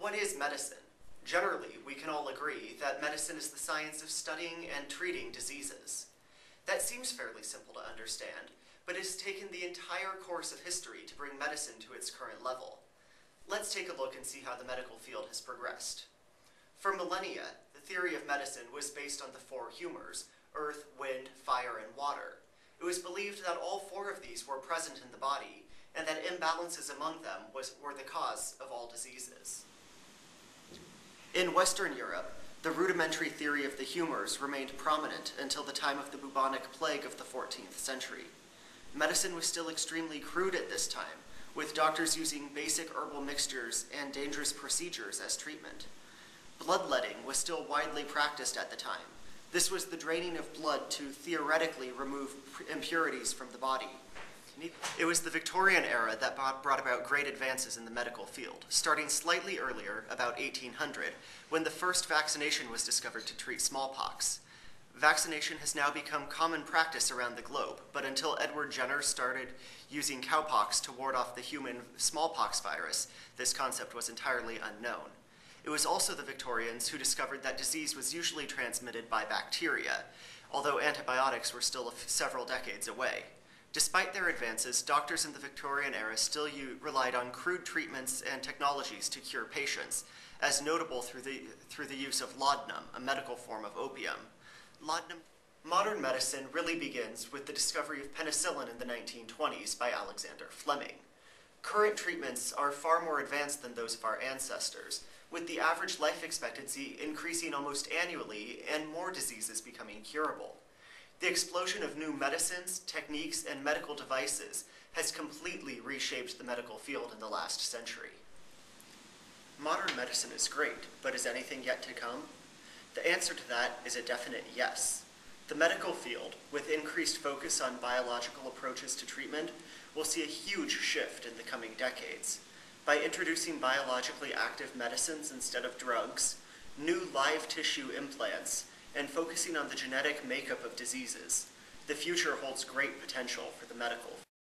What is medicine? Generally, we can all agree that medicine is the science of studying and treating diseases. That seems fairly simple to understand, but it has taken the entire course of history to bring medicine to its current level. Let's take a look and see how the medical field has progressed. For millennia, the theory of medicine was based on the four humors: earth, wind, fire, and water. It was believed that all four of these were present in the body, and that imbalances among them were the cause of all diseases. In Western Europe, the rudimentary theory of the humors remained prominent until the time of the bubonic plague of the 14th century. Medicine was still extremely crude at this time, with doctors using basic herbal mixtures and dangerous procedures as treatment. Bloodletting was still widely practiced at the time. This was the draining of blood to theoretically remove impurities from the body. It was the Victorian era that brought about great advances in the medical field, starting slightly earlier, about 1800, when the first vaccination was discovered to treat smallpox. Vaccination has now become common practice around the globe, but until Edward Jenner started using cowpox to ward off the human smallpox virus, this concept was entirely unknown. It was also the Victorians who discovered that disease was usually transmitted by bacteria, although antibiotics were still several decades away. Despite their advances, doctors in the Victorian era still relied on crude treatments and technologies to cure patients, as notable through the use of laudanum, a medical form of opium. Modern medicine really begins with the discovery of penicillin in the 1920s by Alexander Fleming. Current treatments are far more advanced than those of our ancestors, with the average life expectancy increasing almost annually and more diseases becoming curable. The explosion of new medicines, techniques, and medical devices has completely reshaped the medical field in the last century. Modern medicine is great, but is anything yet to come? The answer to that is a definite yes. The medical field, with increased focus on biological approaches to treatment, will see a huge shift in the coming decades. By introducing biologically active medicines instead of drugs, new live tissue implants, and focusing on the genetic makeup of diseases, the future holds great potential for the medical field.